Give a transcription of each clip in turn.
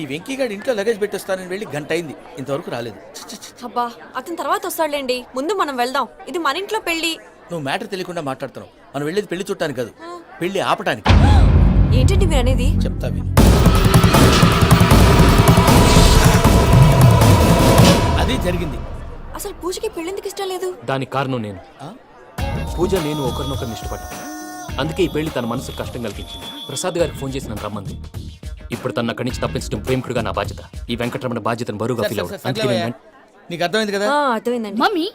ఈ వెంకీగాడి ఇంట్లో లగేజ్ పెట్టొస్తానని వెళ్ళి గంట అయింది, ఇంతవరకు రాలేదు. అబ్బా అతని తర్వాత వస్తాడులేండి, ముందు మనం వెళ్దాం. ఇది మన ఇంట్లో పెళ్లి. నువ్వు మ్యాటర్ తెలియకుండా మాట్లాడుతున్నావు. మనం వెళ్ళేది పెళ్లి చుట్టానికి కాదు, పెళ్లి ఆపటానికి. ఏంటండి మీరు అనేది? చెప్తా విను. అదే జరిగింది. అసలు పూజకి పెళ్ళెందుకు ఇష్టం లేదు? దానికి కారణం నేను. పూజ నేను ఒకరినొకరిని ఇష్టపడ్డా. అందుకే ఈ పెళ్లి తన మనసుకు కష్టం కలిగించింది. ప్రసాద్ గారికి ఫోన్ చేసి నన్ను రమ్మంది. ఇప్పుడు తన అక్కడి నుంచి తప్పించడం ప్రేమికుడుగా నా బాధ్యత. ఈ వెంకటరమణ బాధ్యతను బరువుగా ఫీల్ అవ్వదు. అందుకే నీకు అర్థమైంది కదా? అర్థమైందండి. మమ్మీ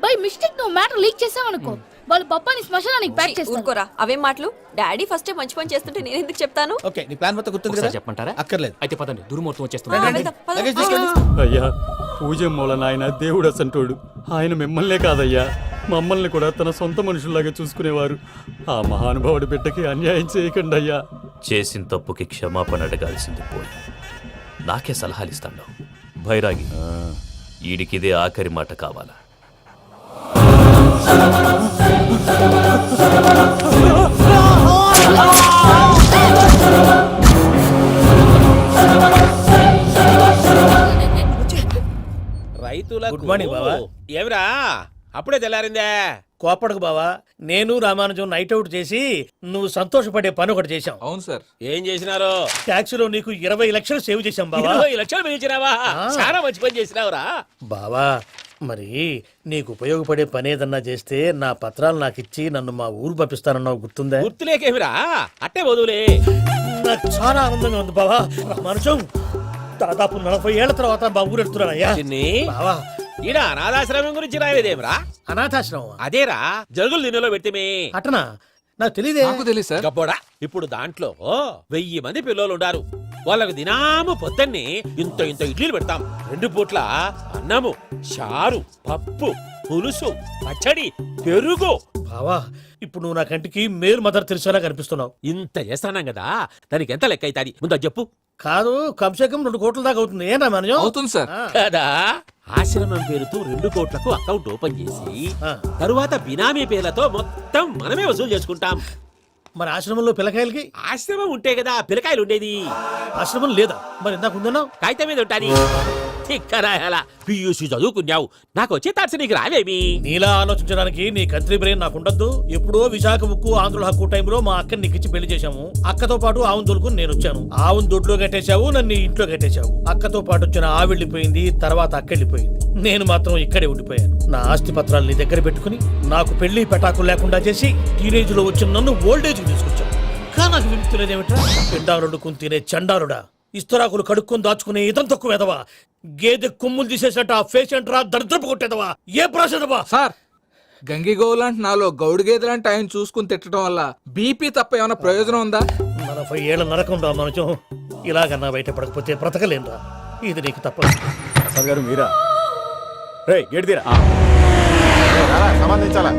బై మిస్టేక్ నువ్వు మ్యాటర్ లీక్ చేసావనుకో, వాళ్ళు పప్పాని శ్మశానానికి ప్యాక్ చేస్తారు. ఊరుకోరా, అవేం మాటలు. డాడీ ఫస్ట్ మంచి పని చేస్తుంటే నేను ఎందుకు చెప్తాను? ఓకే, నీ ప్లాన్ మొత్తం గుర్తుంది కదా? చెప్పమంటారా? అక్కర్లేదు. అయితే పదండి, దుర్మూర్తం వచ్చేస్తుంది. వెళ్దాం, పద. లగేజ్ తీసుకెళ్ళు. అయ్యా, పూజ మూలన ఆయన దేవుడు అసంటోడు. ఆయన మిమ్మల్నే కాదయ్యా, మమ్మల్ని కూడా తన సొంత మనుషుల్లాగా చూసుకునేవారు. ఆ మహానుభావుడి బిడ్డకి అన్యాయం చేయకండి అయ్యా. చేసిన తప్పుకి క్షమాపణ అడగాల్సింది పోయి నాకే సలహాలు ఇస్తాడు భైరాగి. ఈడికిదే ఆఖరి మాట కావాలా? రైతులకు గుడ్ మార్నింగ్ బావా. ఏమిరా అప్పుడే తెల్లారిందే? కోపడకు బావా, నేను రామానుజం నైట్ అవుట్ చేసి నువ్వు సంతోషపడే పని ఒకటి చేశాం. అవును సార్. ఏం చేసినారు? ట్యాక్సీలో నీకు 20 లక్షలు సేవ్ చేశాం బావా. 20 లక్షలు మిగిల్చినావా? చాలా మంచి పని చేసినావురా బావా. మరి నీకు ఉపయోగపడే పని ఏదన్నా చేస్తే నా పత్రాలు నాకు ఇచ్చి నన్ను మా ఊరు పంపిస్తానన్నావు, గుర్తుందా? గుర్తులేకేమిరా, అట్టే వదులే. నాకు చాలా ఆనందంగా ఉంది బావా. రామానుజం దాదాపు 40 ఏళ్ల తర్వాత మా ఊరు ఎడుతున్నానయ్యా. చిన్ని బావా, ఈడ అనాథాశ్రమం గురించి రాయలేదేమిరా? అనాథాశ్రమం అదేరా, జరుగులు దీనిలో పెట్టిమే. అటనా? నాకు తెలియదే. నాకు తెలియదు సార్. గబ్బోడా, ఇప్పుడు దాంట్లో 1000 మంది పిల్లలు ఉండారు. వాళ్ళకు దినాము పొద్దున్నే ఇంత ఇంత ఇడ్లీలు పెడతాం. 2 పూట్ల అన్నము, చారు, పప్పు, పులుసు, పచ్చడి, పెరుగు. బావా, ఇప్పుడు నువ్వు నా కంటికి మేలు మదర్ తెరిసేలా కనిపిస్తున్నావు. ఇంత చేస్తానం కదా, దానికి ఎంత లెక్క అవుతుంది ముందు అది చెప్పు. కాదు, కంసే కం 2 కోట్ల దాకా అవుతుంది. ఏనా మనజం? అవుతుంది సార్. కదా, ఆశ్రమం పేరుతో 2 కోట్లకు అకౌంట్ ఓపెన్ చేసి ఆ. తరువాత బినామీ పేర్లతో మొత్తం మనమే వసూలు చేసుకుంటాం. మరి ఆశ్రమంలో పిల్లకాయలకి? ఆశ్రమం ఉంటే కదా పిల్లకాయలు ఉండేది. ఆశ్రమం లేదా? మరి ఇందాక ఉందన్నావు. కాగితం మీద ఉంటాది. తిక్కరాయాల పియూసీ చదువుకున్నావు, నాకు వచ్చే తాట్స్ నీకు రావేమి? నీలా ఆలోచించడానికి నీ కంత్రి బ్రెయిన్ నాకు ఉండద్దు. ఎప్పుడో విశాఖ ఉక్కు ఆంధ్రుల హక్కు టైంలో మా అక్కని నీకిచ్చి పెళ్లి చేశాము. అక్కతో పాటు ఆవును దొడుకుని నేను వచ్చాను. ఆవును దొడ్లో కట్టేశావు, నన్ను ఇంట్లో కట్టేశావు. అక్కతో పాటు వచ్చిన ఆవు వెళ్ళిపోయింది, తర్వాత అక్క వెళ్ళిపోయింది. నేను మాత్రం ఇక్కడే ఉండిపోయాను. నా ఆస్తి పత్రాలు నీ దగ్గర పెట్టుకుని నాకు పెళ్లి పెటాకులు లేకుండా చేసి టీనేజ్ లో వచ్చిన నన్ను ఓల్డేజ్ తీసుకొచ్చాను. కానీ నాకు విముక్తులేదేమిట్రా? పిండారుడుకుని తినే చండారుడా, ఇస్తరాకులు కడుక్కొని దాచుకునే ఇతం తక్కువ ఎదవా, గేదె కొమ్ములు తీసేసట ఆ పేషెంట్ రా దరిద్రపు కొట్టేదవా, ఏ ప్రాసెదవా? సార్, గంగిగోవులాంటి నాలో గౌడు గేదెలాంటి ఆయన చూసుకుని తిట్టడం వల్ల బీపీ తప్ప ఏమైనా ప్రయోజనం ఉందా? 40 ఏళ్ల నరకం రా మనచం. ఇలాగన్నా బయటపడకపోతే బ్రతకలేనురా. ఇది నీకు తప్పదు. సార్ గారు మీరా? రే గేట్ తీరా. సంబంధించాలా?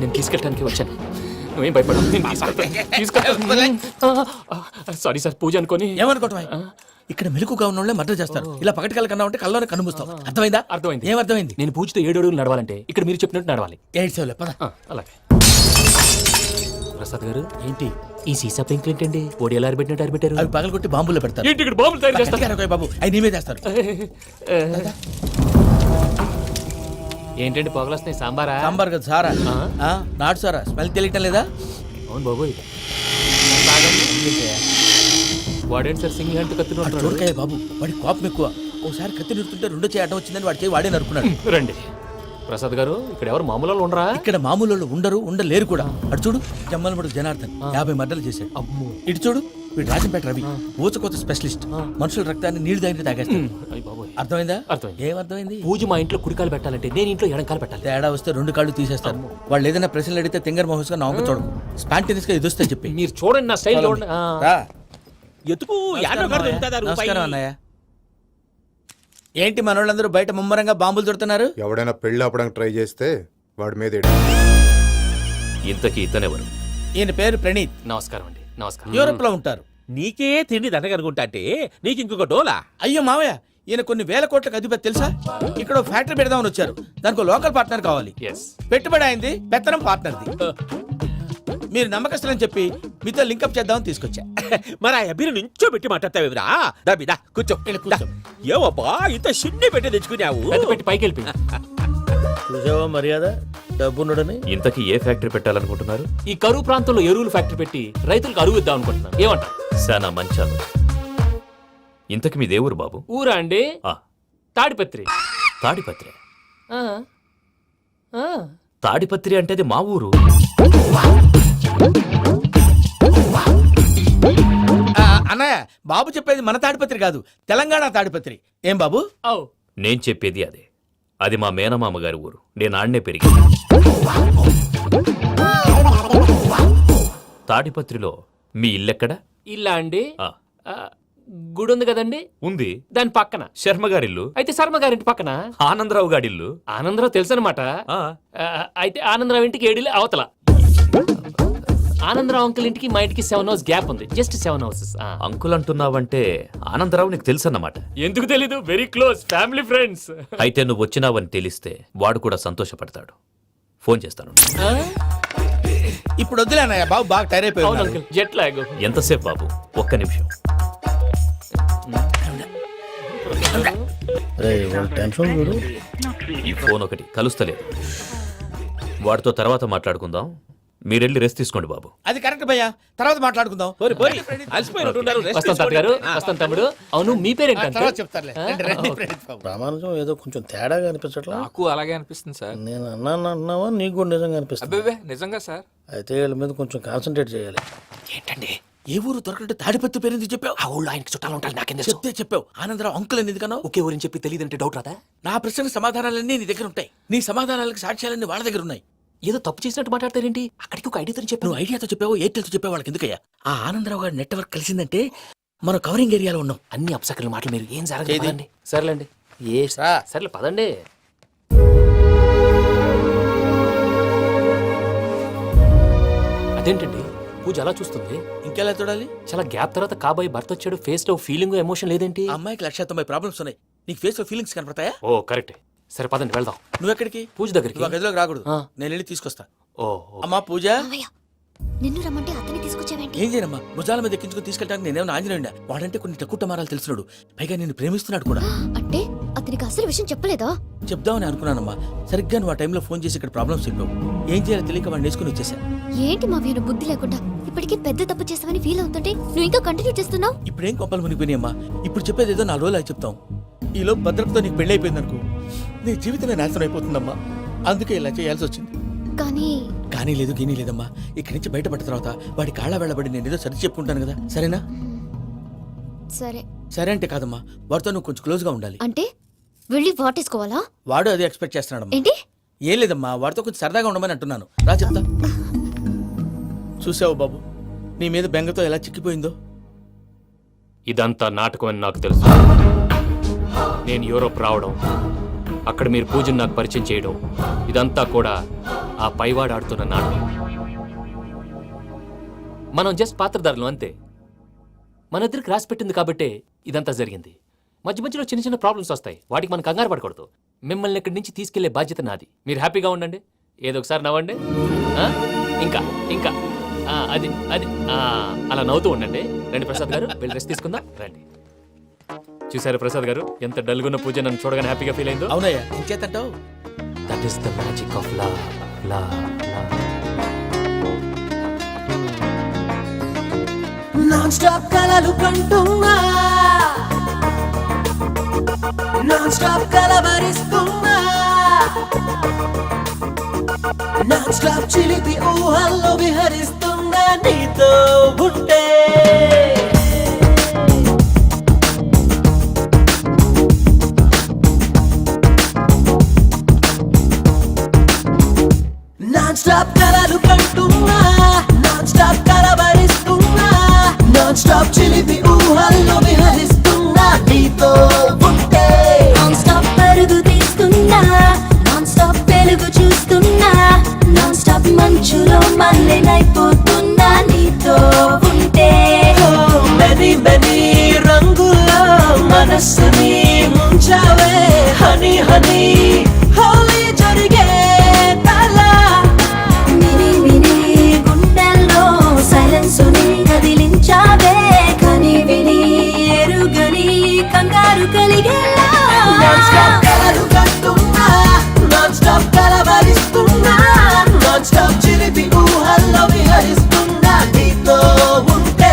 నేను తీసుకెళ్ళడానికి వచ్చాను, నువ్వేం భయపడవు. సారీ సార్, పూజ అనుకోని. ఏమనుకోవటం? ఇక్కడ మెలకుగా ఉన్న వాళ్ళే మర్డర్ చేస్తారు. ఇలా పగటి కళ్ళ కన్నా ఉంటే కళ్ళలోనే కనుమూస్తావు. అర్థమైందా? అర్థమైంది. ఏమర్థమైంది? నేను పూజతో 7 అడుగులు నడవాలంటే ఇక్కడ మీరు చెప్పినట్టు నడవాలి. 8 పద. అలాగే. ప్రసాద్ గారు, ఏంటి ఈ సీసా పెంకులు ఏంటండి? ఓడి ఎలా అరబెట్టినట్టు అరబెట్టారు? అవి పగలగొట్టి బాంబులో పెడతారు. ఏంటి ఇక్కడ బాంబులు తయారు చేస్తారు? పక్కకి బాబు, అవి నీవే చేస్తారు. ఏంటండి పొగలొస్తున్నాయి? సాంబారా? సాంబార్ కదా సారా. నాటు సారా. స్మెల్ తెలియటం లేదా? అవును బాబోయ్. వాడేంటి సార్ సింగిల్ హ్యాండ్ కత్తి చూడకాయ బాబు, వాడి కోపం ఎక్కువ. ఒకసారి కత్తి నిరుతుంటే 2 చేయి అడ్డం వచ్చిందని వాడి చేయి వాడే నరుకున్నాడు. రండి ప్రసాద్ గారు, ఇక్కడ ఎవరు మామూలు వాళ్ళు ఉండరా? ఇక్కడ మామూలు వాళ్ళు ఉండరు, ఉండలేరు కూడా. అటు చూడు, జమ్మలమడు జనార్దన్ 50 మర్డర్లు చేశాడు. అమ్మో. ఇటు చూడు, వీడు రాజంపేట రవి, ఊచకోత స్పెషలిస్ట్. మనుషుల రక్తాన్ని నీళ్లు దగ్గర తాగేస్తాడు. అర్థమైందా? అర్థమైంది. ఏమర్థమైంది? పూజ మా ఇంట్లో కుడికాలు పెట్టాలంటే నేను ఇంట్లో ఎడంకాలు పెట్టాలి. తేడా వస్తే 2 కాళ్ళు తీసేస్తారు. వాళ్ళు ఏదైనా ప్రశ్నలు అడిగితే తింగర్ మహోస్ గా నవ్వు చూడకు. స్పాంటేనియస్ గా ఎదుస్తా చెప్పి. మీరు చూడండి, నా స్టైల్ చూడండి. ఎతుకు యాడో కాడ దొరుకుతుందా రూపాయి? నమస్కారం అన్నయ్య. ఏంటి మనోళ్ళందరూ బయట ముమ్మరంగా బాంబులు దొరుకుతున్నారు? ఎవడైనా పెళ్ళి ఆపడానికి ట్రై చేస్తే వాడి మీద ఇంతకీ ఇతనెవరు? ఈయన పేరు ప్రణీత్, నమస్కారం అండి, నమస్కారం. యూరోప్ లో ఉంటారు. నీకే తిండి దండగనుకుంటా అంటే నీకు ఇంకొక డోలా? అయ్యో మావయ్య, ఈయన కొన్ని వేల కోట్లకు అధిపతి తెలుసా? ఇక్కడ ఓ ఫ్యాక్టరీ పెడదామని వచ్చారు. దానికి ఓ లోకల్ పార్ట్నర్ కావాలి. ఎస్. పెట్టుబడి అయింది, పెత్తనం పార్ట్నర్ది. మీరు నమ్మకస్తులని చెప్పి మీతో లింకప్ చేద్దామని తీసుకొచ్చా. మరి ఆ అబ్బిని నుంచో పెట్టి మాట్లాడతావేమిరా? దాబిదా కూర్చో. ఇలా కూర్చో. ఏవబ్బా ఇంత షిన్ని పెట్టి తెచ్చుకున్నావు? పెద్ద పెట్టి పైకి వెళ్ళిపోయి చూసావా మర్యాద, డబ్బున్నడని. ఇంతకీ ఏ ఫ్యాక్టరీ పెట్టాలనుకుంటున్నారు? ఈ కరువు ప్రాంతంలో ఎరువులు ఫ్యాక్టరీ పెట్టి రైతులకు అరువు ఇద్దాం అనుకుంటున్నాను. ఏమంటారు? శానా మంచాలు. ఇంతకి మీ దేవురు బాబు? ఊరా అండి? ఆ, తాడిపత్రి. తాడిపత్రి. ఆ. ఆ. తాడిపత్రి అంటే అది మా ఊరు. అన్నయ్య, బాబు చెప్పేది మన తాడిపత్రి కాదు, తెలంగాణ తాడిపత్రి. ఏం బాబు? ఔ. నేను చెప్పేది అదే. అది మా మేనమామ గారి ఊరు. నేను ఆడనే పెరిగి. తాడిపత్రిలో మీ ఇల్లెక్కడ? ఇల్లా అండి? ఆ, ఆ, గుడి ఉంది కదండి, ఉంది. దాని పక్కన. శర్మ గారిల్లు. అయితే శర్మ గారింటి పక్కన ఆనందరావు గారిల్లు. ఆనందరావు తెలుసు అనమాట. ఆ, అయితే ఆనందరావు ఇంటికి ఏడిలే అవతల. ఆనందరావు అంకుల్ ఇంటికి మా ఇంటికి 7 hours గ్యాప్ ఉంది. Just 7 hours. అంకుల్ అంటున్నావంటే ఆనందరావు నీకు తెలుసన్నమాట. ఎందుకు తెలీదు? Very close family friends. అయితే నువ్వు వచ్చినావని తెలిస్తే వాడు కూడా సంతోషపడతాడు. ఫోన్ చేస్తాను. ఇప్పుడు వద్దులే అన్నయ్య, బాబు బాగా టైర్ అవును అయిపోయి. Uncle, jet lag. ఎంతసేపు బాబు? ఒక్క నిమిషం. టెన్షన్ చూడు. ఈ ఫోన్ ఒకటి కలుస్తలేదు. వాడితో తర్వాత మాట్లాడుకుందాం. మీరెళ్ళి రెస్ట్ తీసుకోండి బాబు. అది కరెక్ట్ భయ్యా, తర్వాత మాట్లాడుకుందాం. పోరి పోరి అలసిపోయినట్టున్నారు. రెస్ట్ వస్తాం తాత గారు, తీసుకోండి. వస్తాం తమ్ముడు. అవును, మీ పేరేంటి తర్వాత అంకుల్? చెప్తారులే. రండి, రండి, ప్రణీత్ బాబు. ప్రామాణికం ఏదో కొంచెం తేడాగా అనిపించట్లా? నాకు అలాగే అనిపిస్తుంది సార్. నేను అన్నాను అంటున్నావా, నీకు కూడా నిజంగా అనిపిస్తుంది? అబ్బే నిజంగా సార్. అయితే వీళ్ళ మీద కొంచెం కాన్సన్ట్రేట్ చేయాలి. ఏంటండి? ఏ ఊరు దొరకట్టు తాడిపత్రి పేరు ఎందుకు చెప్పావు? ఆ ఊళ్ళో ఆయనకి చుట్టాలు ఉంటారు, నాకేం తెలుసు? చెప్తే చెప్పావు. ఆనందరావు అంకుల్ అని ఎందుకన్నావు? ఒకే ఊరిని చెప్పి తెలియదంటే డౌట్ రాదా? నా ప్రశ్నకు సమాధానాలన్నీ నీ దగ్గర ఉంటాయి. నీ సమాధానాలకు సాక్ష్యాలన్నీ వాళ్ళ దగ్గర ఉన్నాయి. ఏదో తప్పు చేసినట్టు మాట్లాడతారేంటి? అక్కడికి ఒక ఐడియాతో చెప్పాను. నువ్వు ఐడియాతో చెప్పావు, ఎయిర్టెల్తో చెప్పావు, వాళ్ళకి ఎందుకయ్యా? ఆ ఆనందరావు గారి నెట్వర్క్ కలిసిందంటే మనం కవరింగ్ ఏరియాలో ఉన్నాం. అన్ని అప్సకర్ల మాటలు మీరు ఏం ఏది? జరగదండి. సర్లేండి. సర్లే పదండి. అదేంటండి పూజ అలా చూస్తుంది? ఇంకెలా చూడాలి? చాలా గ్యాప్ తర్వాత కాబోయే భర్త వచ్చాడు. ఫేస్ లో ఫీలింగ్ ఎమోషన్ లేదేంటి? ఆ అమ్మాయికి 190 ప్రాబ్లమ్స్ ఉన్నాయి. నీకు ఫేస్ లో ఫీలింగ్స్ కనపడతాయా? ఓ కరెక్ట్. సరే పదండి వెళ్దాం. నువ్వెక్కడికి? పూజ దగ్గరికి. నువ్వు ఆ గదిలోకి రాకూడదు. ఆ. నేను వెళ్ళి తీసుకొస్తా. ఓ అమ్మా పూజ, మావయ్య, నిన్ను రమ్మంటే అతన్ని తీసుకొచ్చావేంటి? ఏం చేయనమ్మా, భుజాల మీద ఎక్కించుకుని తీసుకెళ్ళడానికి నేనేమన్నా ఆంజనేయుడా? వాడంటే కొన్ని తక్కువ టమారాలు తెలిసినాడు, పైగా నేను ప్రేమిస్తున్నాడు కూడా. అంటే అతనికి అసలు విషయం చెప్పలేదా? చెప్దామని అనుకున్నానమ్మా. సరిగ్గా నువ్వు ఆ టైంలో ఫోన్ చేసి ఇక్కడ ప్రాబ్లమ్స్ చెప్పావు. ఏం చేయాలో తెలియక వాడిని వేసుకుని వచ్చేసా. ఏంటి మావయ్య బుద్ధి లేకుండా? ఇప్పటికీ పెద్ద తప్పు చేసావని ఫీల్ అవుతుంటే నువ్వు ఇంకా కంటిన్యూ చేస్తున్నావు. ఇప్పుడేం కొంపలు మునిగిపోయినాయమ్మా. ఇప్పుడు చెప్పేది ఏదో 4 రోజులు చెప్తాం. ఈలో భద్రతతో నీకు పెళ్లి అయిపోయింది అనుకో, నీ జీవితమే నాశనం అయిపోతుందమ్మా. అందుకే ఇలా చేయాల్సి వచ్చింది. కానీ లేదు గీనీ లేదమ్మా. ఇక్కడి నుంచి బయటపడ్డ తర్వాత వాడి కాళ్ళ వెళ్ళబడి నేను ఏదో సరి చెప్పుకుంటాను కదా, సరేనా? సరే. సరే అంటే కాదమ్మా, వాడితో నువ్వు కొంచెం క్లోజ్గా ఉండాలి. అంటే వెళ్ళి వాటేసుకోవాలా? వాడు అదే ఎక్స్పెక్ట్ చేస్తున్నాడమ్మా. ఏంటి? ఏం లేదమ్మా, వాడితో కొంచెం సరదాగా ఉండమని అంటున్నాను. రా చెప్తా. చూసావు బాబు, నీ మీద బెంగతో ఎలా చిక్కిపోయిందో. ఇదంతా నాటకం అని నాకు తెలుసు. నేను యూరోప్ రావడం, అక్కడ మీరు పూజను నాకు పరిచయం చేయడం, ఇదంతా కూడా ఆ పైవాడు ఆడుతున్న నాటకం. మనం జస్ట్ పాత్రధారులు అంతే. మన ఇద్దరికి రాసి పెట్టింది కాబట్టే ఇదంతా జరిగింది. మధ్య మధ్యలో చిన్న చిన్న ప్రాబ్లమ్స్ వస్తాయి, వాటికి మనం కంగారు పడకూడదు. మిమ్మల్ని ఇక్కడి నుంచి తీసుకెళ్లే బాధ్యత నాది. మీరు హ్యాపీగా ఉండండి, ఏదో ఒకసారి నవ్వండి. ఆ? ఇంకా ఇంకా అది అది అలా నవ్వుతూ ఉండండి. రండి ప్రసాద్ గారు, వెళ్ళి రెస్ట్ తీసుకుందాం. రండి. చూసారు ప్రసాద్ గారు, ఎంత డల్గున్న పూజ నన్ను చూడగానే హ్యాపీగా ఫీల్ అయిందో. అవునయ్యా, ఇంకేతంటావు? That is the magic of love. Non stop కలలు కంటున్నా, నాన్ స్టాప్ కలవరిస్తున్నా, నాన్ స్టాప్ చిలిపి ఊహల్లో విహరిస్తున్నా నీతో ఉంటే. నాన్ స్టాప్ కలలు కంటున్నా, నాన్ స్టాప్ కలవరిస్తున్నా, నాన్ స్టాప్ చిలిపి ఊహల్లో విహరిస్తున్నా నీతో ఉంటే. హనీ హోలీ జరిగే తల మినీ మినీ గుండెల్లో సైలెన్స్ ని కదిలించావే కని విని ఎరుగని కంగారు కలిగేలా నాన్ స్టాప్ కలలు కట్టున్నా నాన్ స్టాప్ కలవరిస్తున్నా నాన్ స్టాప్ చిలిపి ఊహల్లో విహరిస్తున్నా నీతో ఉంటే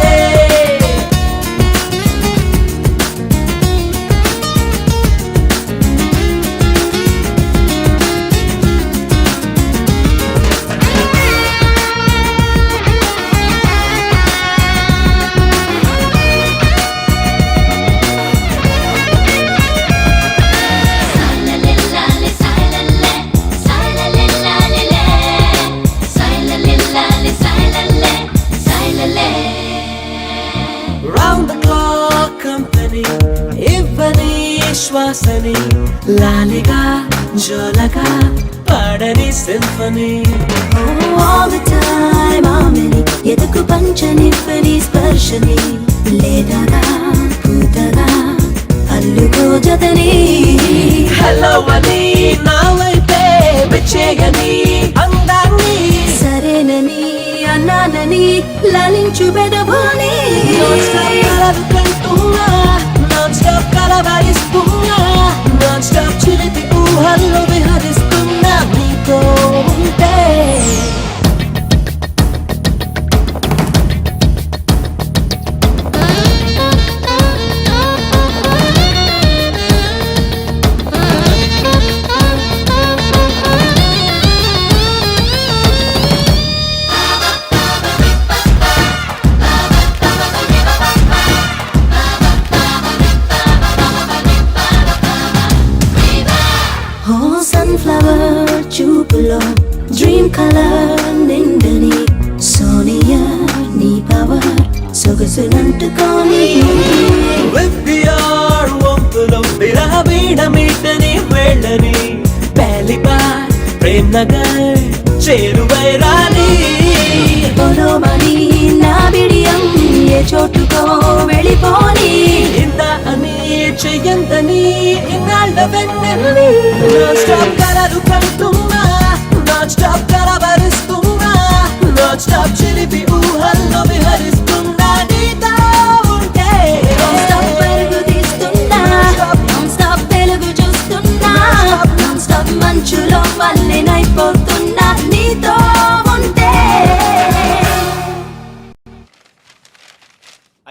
Round the clock company ఇవ్వని శ్వాసని లాలిగా జోలగా పాడని సింఫనీ All the time ఆమెని ఎదకు పంచనివ్వని స్పర్శని లేదగా పూతగా అల్లుకో జతని హలో అని నా వైపే వచ్చేయని అందాన్ని సరేనని అన్నానని లాలించు బెదభూని నాన్ స్టాప్ కలలు కంటున్నా నాన్ స్టాప్ కలవరిస్తున్నా నాన్ స్టాప్ చిలిపి ఊహల్లో విహరిస్తున్నా నీతో ఉంటే ఓ సన్ఫ్లవర్ చూపులో డ్రీమ్ కలర్ నిండని సోనియా నీ పవర్ సొగసునంటుకొని విపిఆర్ వంపులో విరహబీడ మీటని వెళ్ళని పహలి బార్ ప్రేమ్ నగర్ చేరువై రాని పొలోమని నా బిడియం ఏ చోటుకో వెళ్ళిపోని ఇంత అని చెయ్యందని ఇన్నాళ్ళ వెన్నెల్ని నాన్ స్టాప్ కలలు కంటున్నా నాన్ స్టాప్ కలవరిస్తున్నా నాన్ స్టాప్ చిలిపి ఊహల్లో విహరిస్తున్నా నీతో ఉంటే నాన్ స్టాప్ పరుగు తీస్తున్నా నాన్ స్టాప్ తెలుగు చూస్తున్నా నాన్ స్టాప్ మంచులో మల్లెనైపోతున్నా నీతో ఉంటే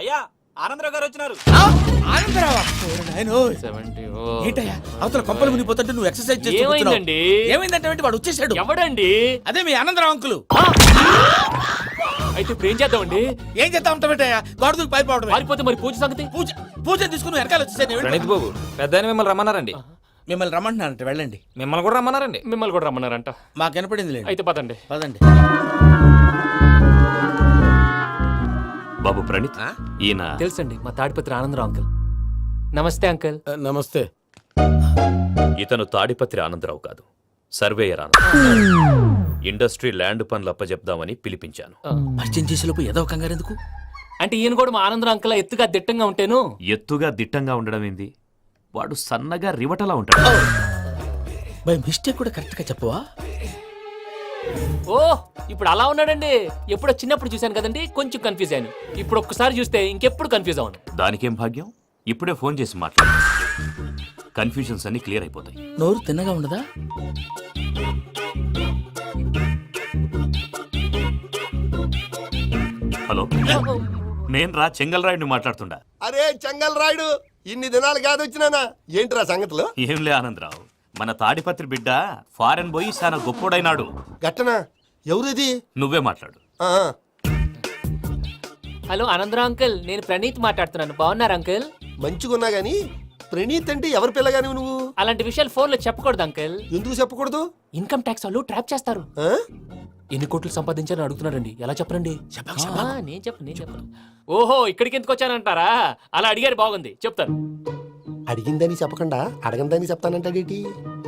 అయ్యా ఆనందరావు గారు వచ్చినారు. ఏంటయ్యా అవతల కొంపలు మునిగిపోతుంటే నువ్వు ఎక్సర్సైజ్ చేస్తూ ఏమైందండి? ఏమైందంటే వాడు వచ్చేసాడు. ఎవడండి? అదే మీ ఆనందరావు అంకులు. అయితే ఇప్పుడు ఏం చేద్దామండి? ఏం చేస్తా ఉంటావేటయ్యా గోడ దూకి పైపోవడమే. పారిపోతే మరి పూజ సంగతి? పూజ తీసుకుని వెనకాల వచ్చేసాను. ప్రణీత్ బాబు పెద్ద మిమ్మల్ని రమ్మన్నారండి. మిమ్మల్ని రమ్మంటున్నారంట వెళ్ళండి. మిమ్మల్ని కూడా రమ్మన్నారండి. మిమ్మల్ని కూడా రమ్మన్నారంట. మాకు వినపడింది లేదు. అయితే పదండి. పదండి. బాబు ప్రణీత్ ఈయన తెలుసండి మా తాడిపత్రి ఆనందరావు అంకుల్. నమస్తే అంకుల్. నమస్తే. ఇతను తాడిపత్రి ఆనందరావు కాదు, సర్వేయర్ ఆనందరావు. ఇండస్ట్రీ ల్యాండ్ పనులు అప్పచెప్దామని పిలిపించాను. పరిచయం చేసేలోపు ఏదో కంగారు ఎందుకు? అంటే ఈయన కూడా మా ఆనందరావు అంకుల్ ఎత్తుగా దిట్టంగా ఉంటేను. ఎత్తుగా దిట్టంగా ఉండడం ఏంది, వాడు సన్నగా రివటలా ఉంటాడు. బై మిస్టేక్ కూడా కరెక్ట్ గా చెప్పవా? ఓ ఇప్పుడు అలా ఉన్నాడండి. ఎప్పుడో చిన్నప్పుడు చూశాను కదండి, కొంచెం కన్ఫ్యూజ్ అయ్యాను. ఇప్పుడు ఒక్కసారి చూస్తే ఇంకెప్పుడు కన్ఫ్యూజ్ అవ్వను. దానికేం భాగ్యం, ఇప్పుడే ఫోన్ చేసి మాట్లాడు. కన్ఫ్యూజన్స్ అన్ని క్లియర్ అయిపోతాయి. నోరు తిన్నగా ఉండదా? హలో, నేను రా చెంగల్ రాయుడిని మాట్లాడుతుండా. అరే చెంగల్ రాయుడు, ఇన్ని దినాలు కాదు వచ్చినానా? ఏంట్రా సంగతులు? ఏంలే ఆనందరావు, మన తాడిపత్రి బిడ్డ ఫారెన్ పోయి చాలా గొప్పోడైనాడు. గట్టనా? ఎవరిది? నువ్వే మాట్లాడు. హలో ఆనందరావు అంకుల్, నేను ప్రణీత్ మాట్లాడుతున్నాను. బాగున్నారు అంకుల్? మంచిగున్నా గాని ప్రణీత్ అంటే ఎవరి పిల్లగాని నువ్వు? అలాంటి విషయాలు ఫోన్ లో చెప్పకూడదు అంకుల్. ఎందుకు చెప్పకూడదు? ఇన్కమ్ ట్యాక్స్ వాళ్ళు ట్రాప్ చేస్తారు. ఎన్ని కోట్లు సంపాదించారని అడుగుతున్నారండి. ఎలా చెప్పరండి? నేను చెప్పను. ఓహో ఇక్కడికి ఎందుకు వచ్చానంటారా? అలా అడిగారు, బాగుంది, చెప్తాను. అడిగిందని చెప్పకుండా అడగందని చెప్తానంటాడేటి?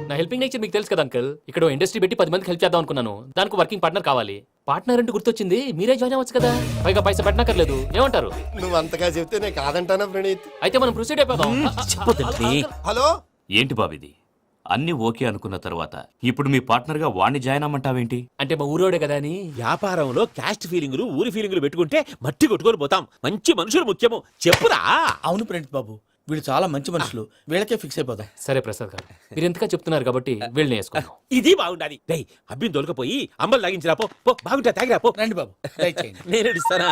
నా హెల్పింగ్ నేచర్ మీకు తెలుసు కదా అంకుల్. ఇక్కడ ఇండస్ట్రీ పెట్టి 10 మందికి హెల్ప్ చేద్దాం అనుకున్నాను. దానికి వర్కింగ్ పార్ట్నర్ కావాలి. పార్ట్నర్ అంటే గుర్తొచ్చింది, మీరే జాయిన్ అవ్వచ్చు కదా. పైగా పైసా పెట్టనక్కర్లేదు. ఏమంటారు? నువ్వు అంతగా చెప్తేనే కాదంటానా ప్రణీత్? అయితే మనం ప్రొసీడ్ అయిపోదాం. హలో, ఏంటి బాబిది? అన్ని ఓకే అనుకున్న తర్వాత ఇప్పుడు మీ పార్ట్నర్గా వాణ్ణి జాయిన్ అమ్మంటావేంటి? అంటే మా ఊరోడే కదా అని. వ్యాపారంలో క్యాస్ట్ ఫీలింగులు ఊరి ఫీలింగులు పెట్టుకుంటే మట్టి కొట్టుకొని పోతాం. మంచి మనుషులు ముఖ్యము. చెప్పురా. అవును ప్రణీత్ బాబు, వీళ్ళు చాలా మంచి మనుషులు, వీళ్ళకే ఫిక్స్ అయిపోదాం. సరే ప్రసాద్ గారు, మీరు ఎంతగా చెప్తున్నారు కాబట్టి వీళ్ళని వేసుకున్నాం. ఇది బాగుండాలి. డై అబ్బిని దొలకపోయి అమ్మలు తాగించిరా పో. పో బాగుంటా తాగిరా పో. రండి బాబు, దయచేయండి. నేను ఇస్తానా?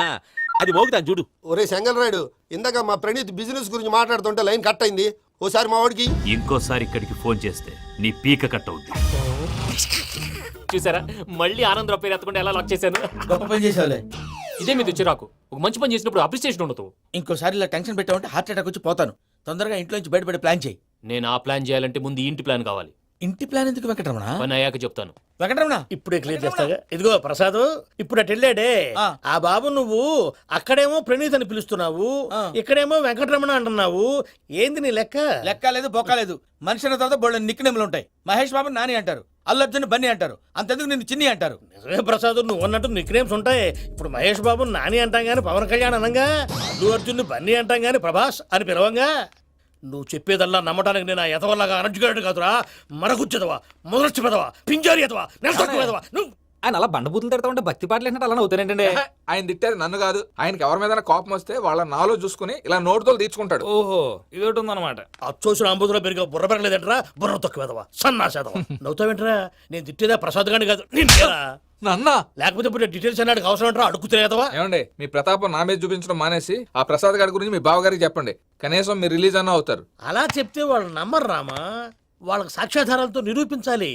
అది మోగుతాను చూడు. ఒరే చెంగల్ రాయుడు, ఇందాక మా ప్రణీత్ బిజినెస్ గురించి మాట్లాడుతుంటే లైన్ కట్ అయింది. ఓసారి మా వాడికి ఇంకోసారి ఇక్కడికి ఫోన్ చేస్తే నీ పీక కట్ అవుద్ది. చూసారా, మళ్ళీ ఆనందరావు పేరు ఎత్తకుండా ఎలా లాక్ చేశాను. గొప్ప పని చేసావులే. ఇదే మీద చిరాకు. ఒక మంచి పని చేసినప్పుడు అప్రిసియేషన్ ఉండదు. ఇంకోసారి ఇలా టెన్షన్ పెట్టామంటే హార్ట్ అటాక్ వచ్చి పోతాను. తొందరగా ఇంట్లో నుంచి బయటపడే ప్లాన్ చేయి. నేను ఆ ప్లాన్ చేయాలంటే ముందు ఈ ఇంటి ప్లాన్ కావాలి. ఇంటి ప్లాన్ ఎందుకు వెంకటరమణ? పని అయ్యాక చెప్తాను. వెంకటరమణ ఇప్పుడే క్లియర్ చేస్తాగా. ఇదిగో ప్రసాద్, ఇప్పుడు అటు వెళ్ళాడే ఆ. ఆ బాబు, నువ్వు అక్కడేమో ప్రణీత్ అని పిలుస్తున్నావు, ఇక్కడేమో వెంకటరమణ అంటున్నావు. ఏంది నీ లెక్క? లెక్క లేదు, బొక్క లేదు. మనిషి అన్న తర్వాత బోళ్ళ నిక్నెములు ఉంటాయి. మహేష్ బాబు నాని అంటారు, అల్లు అర్జున్ బన్నీ అంటారు, అంతెందుకు నిన్ను చిన్ని అంటారు. నిజమే ప్రసాద్, నువ్వు అన్నట్టు నిక్నేమ్స్ ఉంటాయి. ఇప్పుడు మహేష్ బాబు నాని అంటాం గాని పవన్ కళ్యాణ్ అనంగా, అల్లు అర్జున్ బన్నీ అంటాం గాని ప్రభాస్ అని పిలవంగా. నువ్వు చెప్పేదల్లా నమ్మటానికి నేను ఎతవల్లాగా అనర్జుగాడు కాదురా. మరగుచ్చదవా, మొదలచ్చి పెదవా, పింజారి ఎదవా, నెలసొక్కుదవా నువ్వు. ఆయన అలా బండబూతులు తిడతా ఉంటే భక్తి పాటలు ఏంటంటే అలా అవుతానంటే. ఆయన తిట్టేది నన్ను కాదు, ఆయనకి ఎవరి మీద కోపం వస్తే వాళ్ళ నాలో చూసుకుని ఇలా నోటుతో తీర్చుకుంటాడు. ఓహో, ఇదొకటి ఉందన్నమాట. అచ్చోసిన అంబుతులో పెరిగే బుర్ర పెరగలేదంటరా, బుర్ర తొక్కువేదవా, సన్నాసేదవా. నవ్వుతావేంట్రా? నేను తిట్టేదా ప్రసాద్ గాని కాదు నిన్నేరా. నన్న లేకపోతే ఇప్పుడు డీటెయిల్స్ అన్నాడు అవసరం అంటారా? అడుగుతులేదవా. ఏమండి, మీ ప్రతాపం నా మీద చూపించడం మానేసి ఆ ప్రసాద్ గారి గురించి మీ బావగారికి చెప్పండి. కనీసం మీరు రిలీజ్ అన్న అవుతారు. అలా చెప్తే వాళ్ళు నమ్మరు రామా. వాళ్ళకి సాక్ష్యాధారాలతో నిరూపించాలి.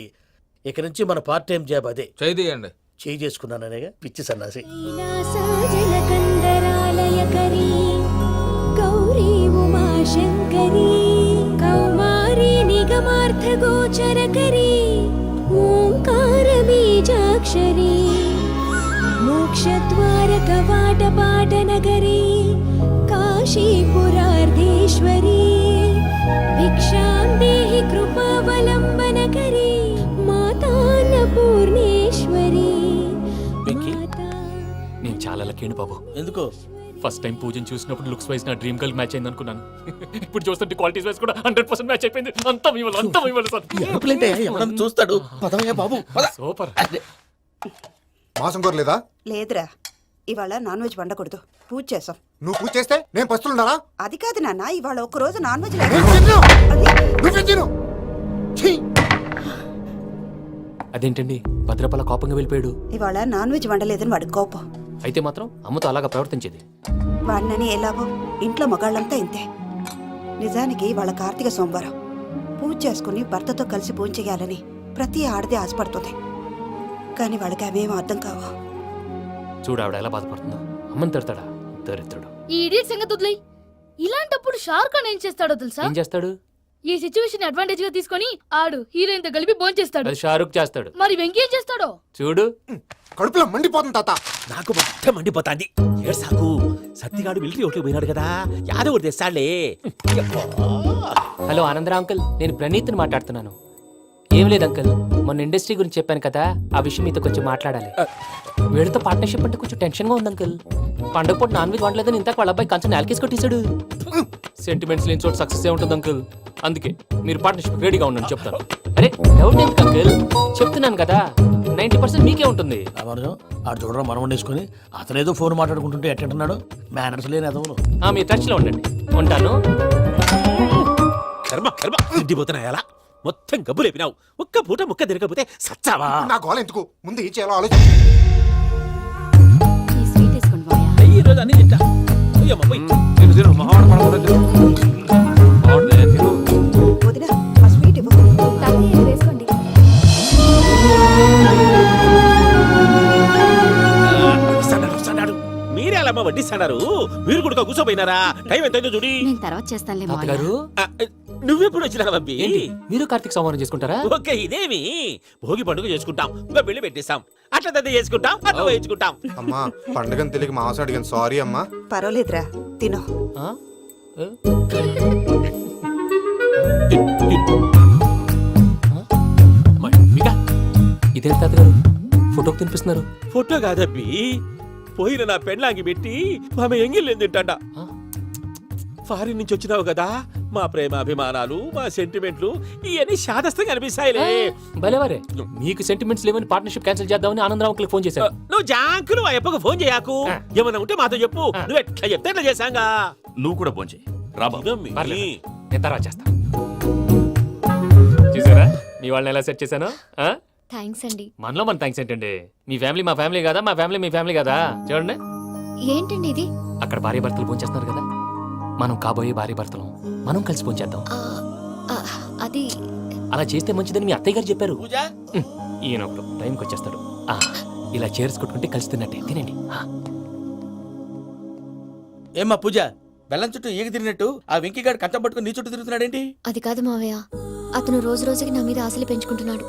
ఇక నుంచి మన పార్ట్ టైం జాబ్ అదే. చేయండి. చేయి చేసుకున్నాననేగా పిచ్చి సన్నాసి. కైలాసజలకందరాలయకరీ గౌరీ ఉమాశంకరీ కౌమారీ నిగమార్థగోచరకరీ ఓంకార బీజాక్షరీ మోక్షద్వార కవాటపాటనగరీ కాశీపురార్ధేశ్వరీ భిక్షాం దేహి కృపావలంబనకరీ మాతాన్నపూర్ణేశ్వరీ. నేను చాలా లక్కీని బాబు. ఎందుకు? ఫస్ట్ టైం పూజను చూసినప్పుడు లుక్స్ వైజ్ నా డ్రీమ్ గర్ల్ మ్యాచ్ అయింది అనుకున్నాను. ఇప్పుడు చూస్తుంటే క్వాలిటీస్ వైజ్ కూడా 100% మ్యాచ్ అయిపోయింది. అంతా ఇవ్వాలి సార్. ఎవడన్నా చూస్తాడు. పదవయ్యా బాబు, పద. సూపర్. మాసం కోరలేదా? లేదురా, ఇవాళ నాన్ వెజ్ వండకూడదు. పూజ చేసాం. నువ్వు పూజ చేస్తే నేను పస్తులున్నానా? అది కాదు నాన్న, ఇవాళ ఒక రోజు నాన్ వెజ్ అదేంటండి భద్రపల కోపంగా వెళ్ళిపోయాడు? ఇవాళ నాన్ వెజ్ వండలేదని వాడి కోపం. అయితే మాత్రం అమ్మతో అలాగా ప్రవర్తించేది. వాడినని ఎలాగో ఇంట్లో మగాళ్ళంతా ఇంతే. నిజానికి వాళ్ళ కార్తీక సోమవారం పూజ చేసుకుని భర్తతో కలిసి పూజ చేయాలని ప్రతి ఆడది ఆశపడుతుంది. కానీ వాడికి అవేం అర్థం కావు. చూడు ఆవిడ ఎలా బాధపడుతుందో. అమ్మని తిడతాడా దరిద్రుడు. ఈ ఇడియట్ సంగతి వదిలేయ్. ఇలాంటప్పుడు షారుఖ్ ఖాన్ ఏం చేస్తాడో తెలుసా? ఏం చేస్తాడు? ఈ సిచ్యువేషన్ అడ్వాంటేజ్ గా తీసుకొని ఆడు హీరోయిన్ తో కలిపి బోన్ చేస్తాడు. అది షారుఖ్ చేస్తాడు. మరి వెంకీ ఏం చేస్తాడో చూడు. కడుపులో మండిపోతుంది తాత. నాకు మొత్తం మండిపోతాంది. ఏడ్సాకు. సత్తిగాడు మిలిటరీ ఒకటి పోయినాడు కదా, యాదవ్ ఒకటి తెస్తాడులే. హలో ఆనందరా అంకుల్, నేను ప్రణీత్ని మాట్లాడుతున్నాను. ఏం లేదు అంకుల్, మొన్న ఇండస్ట్రీ గురించి చెప్పాను కదా, ఆ విషయం మీతో కొంచెం మాట్లాడాలి. వీళ్ళతో పార్ట్నర్షిప్ అంటే కొంచెం టెన్షన్ గా ఉంది అంకుల్. పండగ పూట నాన్ వెజ్ వండలేదని ఇంతకు వాళ్ళ అబ్బాయి కంచెం నేలకేసి కొట్టేశాడు. సెంటిమెంట్స్ లేని చోట సక్సెస్ ఏ ఉంటుంది అంకుల్. అందుకే మీరు పార్ట్నర్షిప్ రెడీగా ఉండండి చెప్తాను. అరే డౌట్ ఎందుకు అంకుల్, చెప్తున్నాను కదా 90% మీకే ఉంటుంది. రామానుజం ఆడు చూడడం మనం వండేసుకొని అతనేదో ఫోన్ మాట్లాడుకుంటుంటే ఎట్టంటున్నాడు. మేనర్స్ లేని అతను. మీ టచ్ లో ఉండండి. ఉంటాను. కర్మ కర్మ తిండిపోతున్నా ఎలా మొత్తం గబ్బు లేపినావు. ఒక్క పూట ముక్క తిరగకపోతే సచ్చావా? నా గోల ఎందుకు? ముందు ఏం చేయాలో ఆలోచించు. ఈ రోజు అన్ని తింటా. పోయమ్మ, పోయ్. వదినా, ఆ స్వీట్ ఇవ్వు. వేసుకోండి. వస్తాడు. మీరే అలా వడ్డిస్తాడారు. మీరు కూడా కూర్చోపోయినారా? టైం ఎంతైందో చూడి. నేను తర్వాత చేస్తానులే తాతగారు, నువ్వెప్పుడు వచ్చినా బంబి? ఏంటి మీరు కార్తీక సంహారం చేసుకుంటారా? ఓకే, ఇదేమి భోగి పండుగ చేసుకుంటాం, ఇంకా పెళ్లి పెట్టేస్తాం, అట్లా దద్ద చేసుకుంటాం, అట్లా వేయించుకుంటాం. అమ్మా పండుగని తెలియక మాసం అడిగాను, సారీ అమ్మా. పర్వాలేదురా, తినో. ఇదేంటి తాతగారు ఫోటోకి తినిపిస్తున్నారు? ఫోటో కాదబ్బి, పోయిన నా పెళ్ళాంగి పెట్టి ఆమె ఎంగిల్ తింటాడ. ఫారిన్ నుంచి వచ్చినావు కదా, మా ప్రేమ అభిమానాలు మా సెంటిమెంట్లు ఇవన్నీ శాదస్తంగా అనిపిస్తాయిలే. భలేవారే, మీకు సెంటిమెంట్స్ లేవని పార్ట్నర్షిప్ క్యాన్సిల్ చేద్దామని ఆనందరావు అంకుల్ ఫోన్ చేశారు. నువ్వు జాంకులు ఆ అప్పకు ఫోన్ చేయకు. ఏమన్నా ఉంటే మాతో చెప్పు. నువ్వు ఎట్లా చెప్తే ఎట్లా చేశాంగా. నువ్వు కూడా ఫోన్ చేయి రాబా. పర్లేదు, నేను తర్వాత చేస్తా. చూసారా మీ వాళ్ళని ఎలా సెట్ చేశాను? థ్యాంక్స్ అండి. మనలో మన థ్యాంక్స్ ఏంటండి? మీ ఫ్యామిలీ మా ఫ్యామిలీ కదా, మా ఫ్యామిలీ మీ ఫ్యామిలీ కదా. చూడండి, ఏంటండి ఇది? అక్కడ భార్య భర్తలు భోంచేస్తున్నారు కదా, మనం కాబోయే భార్య భర్తలు మనం కలిసి భోంచేద్దాం. అది అలా చేస్తే మంచిదని మీ అత్తయ్య గారు చెప్పారు. పూజ ఈయన ఒకడు టైంకి వచ్చేస్తాడు. ఇలా చేర్స్ కొట్టుకుంటే కలిసి తిన్నట్టే. తినండి. ఏమ్మా పూజ, బెల్లం చుట్టూ ఈగ తిరిగినట్టు ఆ వెంకీగాడు కంచం పట్టుకుని నీ చుట్టూ తిరుగుతున్నాడేంటి? అది కాదు మావయ్య, అతను రోజు రోజుకి నా మీద ఆశలు పెంచుకుంటున్నాడు.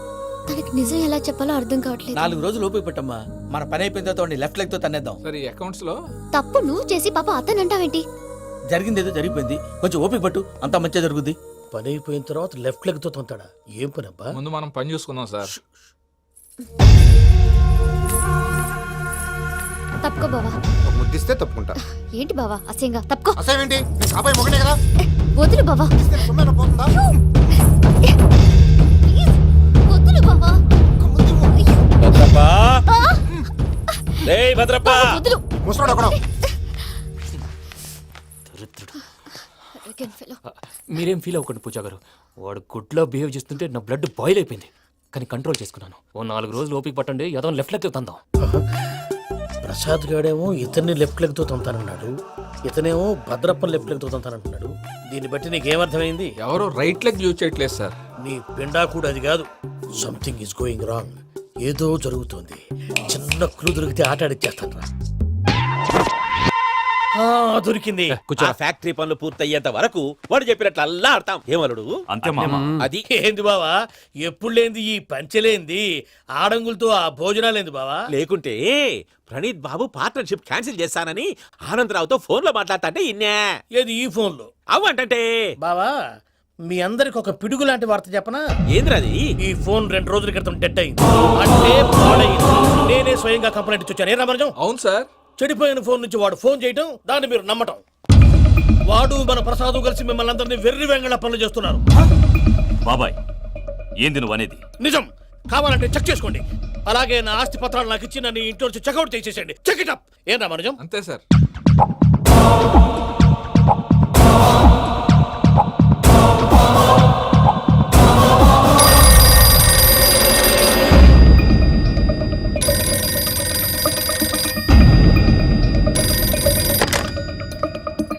తనకి నిజం ఎలా చెప్పాలో అర్థం కావట్లేదు. 4 రోజులు ఓపిక పట్టమ్మా, మన పని అయిపోయిన తర్వాత లెఫ్ట్ లెగ్ తో తన్నేద్దాం. సరే అకౌంట్స్ లో తప్పు నువ్వు చేసి పాప అతను అంటావేంటి? జరిగింది ఏదో జరిగిపోయింది, కొంచెం ఓపిక పట్టు, అంతా మంచిగా జరుగుద్ది. పని అయిపోయిన తర్వాత లెఫ్ట్ లెగ్ తో తొంతాడా? ఏం పని అబ్బా? ముందు మనం పని చూసుకుందాం సార్. తప్పుకో బావా. ఒక ముద్దిస్తే తప్పుకుంటా. ఏంటి బావా అసహ్యంగా? తప్పుకో. అసేమేంటి, నీ కాబోయే మొగనే కదా. వదులు బావా. ఇస్తే సొమ్మేనా పోతుందా? వదులు బావా. భద్రప్ప, రేయ్ భద్రప్ప, వదులు. ముసరాడు ఒకడు. Arrogant fellow. మీరేం ఫీల్ అవ్వకండి పూజా గారు. వాడు గుడ్లో బిహేవ్ చేస్తుంటే నా బ్లడ్ బాయిల్ అయిపోయింది, కానీ కంట్రోల్ చేసుకున్నాను. ఓ 4 రోజులు ఓపిక పట్టండి, ఏదో లెఫ్ట్ లెగ్ తందాం. ప్రసాద్ గాడేమో ఇతన్ని లెఫ్ట్ లెగ్ తో తొంతానన్నాడు, ఇతనేమో భద్రప్పని లెఫ్ట్ లెగ్ తో తొంతానంటున్నాడు. దీన్ని బట్టి నీకేమర్థమైంది? ఎవరు రైట్ లెగ్ యూజ్ చేయట్లేదు సార్. నీ పిండా కూడా అది కాదు. Something is going wrong. ఏదో జరుగుతోంది. చిన్న క్లూ దొరికితే ఆట ఆడిచ్చేస్తాను రా. దొరికింది. ఆ ఫ్యాక్టరీ పనులు పూర్తయ్యేంత వరకు వాడు చెప్పినట్లు అల్లా ఆడతాం. ఏమలుడు అంతే మామ. అది ఏంది బావా, ఎప్పుడు లేంది ఈ పంచలేంది, ఆడంగులతో ఆ భోజనాలేంది బావా? లేకుంటే ప్రణీత్ బాబు పార్ట్నర్షిప్ క్యాన్సిల్ చేస్తానని ఆనందరావుతో ఫోన్ లో మాట్లాడతాంటే ఇన్నే. ఏది ఈ ఫోన్లో? అవ్వంటే బావా, మీ అందరికి ఒక పిడుగు లాంటి వార్త చెప్పనా? ఏంద్రది? ఈ ఫోన్ 2 రోజుల క్రితం డెడ్ అయింది, అంటే పాడైంది. నేనే స్వయంగా కంప్లైంట్ ఇచ్చాను. ఏ రామరాజం? అవును సార్. చెడిపోయిన ఫోన్ నుంచి వాడు ఫోన్ చేయటం, దాన్ని మీరు నమ్మటం. వాడు మన ప్రసాదు కలిసి మిమ్మల్ని అందరినీ వెర్రి వెంగళ పనులు చేస్తున్నారు. బాబాయ్, ఏంది నువ్వు అనేది? నిజం. కావాలంటే చెక్ చేసుకోండి. అలాగే నా ఆస్తి పత్రాలు నాకు ఇచ్చి నన్ను ఇంట్లో నుంచి చెక్అౌట్ చేసేసండి. Check it up. ఏం రామరాజం? అంతే సార్.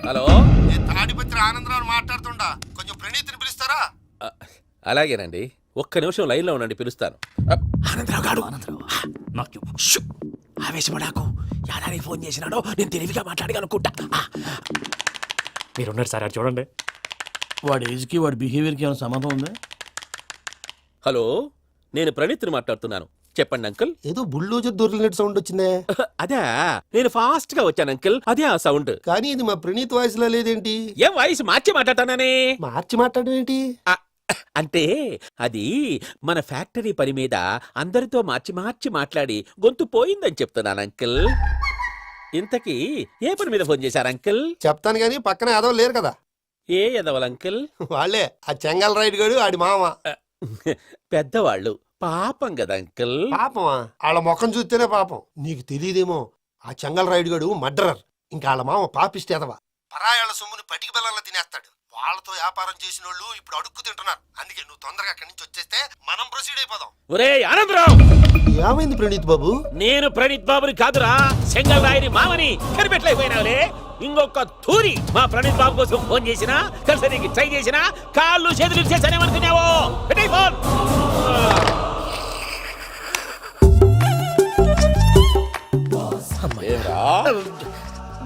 హలో, నేను తాడిపత్రి ఆనందరావు మాట్లాడుతుండా, కొంచెం ప్రణీతిని పిలుస్తారా? అలాగేనండి. ఒక్క నిమిషం లైన్ లో ఉండండి, పిలుస్తాను. ఆనందరావు గాడు. నాకు ఆవేశపడాకు. యాదానికి ఫోన్ చేసినాడో నేను తెలివిగా మాట్లాడగలనుకుంటా. మీరున్నారు సార్, అది చూడండి. వాడి ఏజ్కి వాడి బిహేవియర్కి ఏమైనా సంబంధం ఉందా? హలో, నేను ప్రణీత్ని మాట్లాడుతున్నాను. చెప్పండి అంకుల్. ఏదో బుల్డోజర్ దొరికినట్టు సౌండ్ వచ్చిందే. అదే, నేను ఫాస్ట్ గా వచ్చాను అంకుల్. అదే ఆ సౌండ్. కానీ ఇది మా ప్రణీత్ వాయిస్ లో లేదేంటి? ఏం వాయిస్ మార్చి మాట్లాడతానని? మార్చి మాట్లాడడం ఏంటి? అంటే అది మన ఫ్యాక్టరీ పని మీద అందరితో మార్చి మార్చి మాట్లాడి గొంతు పోయిందని చెప్తున్నాను అంకుల్. ఇంతకీ ఏ పని మీద ఫోన్ చేశారు అంకుల్? చెప్తాను గానీ పక్కన ఏదో లేరు కదా. ఏ ఎదవల్ అంకుల్? వాళ్ళే, ఆ చెంగల్ రైడ్ గడు ఆడి మామ. పెద్దవాళ్ళు, పాపం కదా అంకుల్. పాపమా? వాళ్ళ ముఖం చూస్తేనే పాపం. నీకు తెలియదేమో, ఆ చెంగల్ రైడ్ గడు మర్డరర్. ఇంకా వాళ్ళ మామ పాపిస్తేదవా. పరాయాళ్ళ సొమ్ముని పటికి బెల్లంలో తినేస్తాడు. వాళ్ళతో వ్యాపారం చేసిన వాళ్ళు ఇప్పుడు అడుక్కు తింటున్నారు. అందుకే నువ్వు తొందరగా అక్కడి నుంచి వచ్చేస్తే మనం ప్రొసీడ్ అయిపోదాం. ఒరే ఆనందరావు! ఏమైంది ప్రణీత్ బాబు? నేను ప్రణీత్ బాబుని కాదురా, సెంగల్ రాయని మామని. కనిపెట్టలేకపోయినావులే. ఇంకొక తూరి మా ప్రణీత్ బాబు కోసం ఫోన్ చేసినా, కలిసి నీకు ట్రై చేసినా, కాళ్ళు చేతులు చేశానేమనుకున్నావో. పెట్టేయ్ ఫోన్.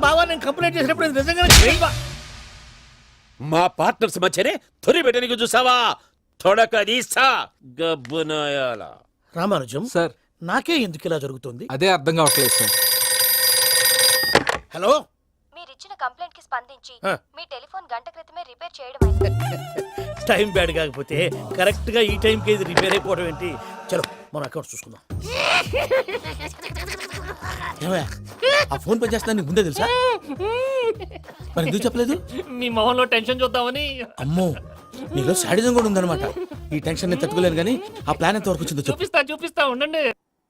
బావా, నేను కంప్లైంట్ చేసినప్పుడు ఇది నిజంగానే మా పార్ట్నర్స్ మధ్యనే తొలి పెట్టడానికి చూసావా? తొడక తీస్తా గబ్బునాయాల. రామానుజం సార్, నాకే ఎందుకు ఇలా జరుగుతుంది? అదే అర్థం కావట్లేదు సార్. హలో, మీరిచ్చిన కంప్లైంట్ కి స్పందించి ఆ. మీ టెలిఫోన్ గంట క్రితమే రిపేర్ చేయడం అయింది. టైం బ్యాడ్ కాకపోతే కరెక్ట్ గా ఈ టైంకి ఇది రిపేర్ అయిపోవడం ఏంటి? చలో మన అకౌంట్ చూసుకుందాం. ఏమయ్య, ఆ ఫోన్ పని చేస్తున్నా నీకు ముందే తెలుసా? మరి ఎందుకు చెప్పలేదు? మీ మొహంలో టెన్షన్ చూద్దామని. అమ్మో, నీలో శాడిజం కూడా ఉందన్నమాట. ఈ టెన్షన్ నేను తట్టుకోలేను కానీ ఆ ప్లాన్ ఎంత వరకు వచ్చిందో చెప్పు. చూపిస్తా ఉండండి.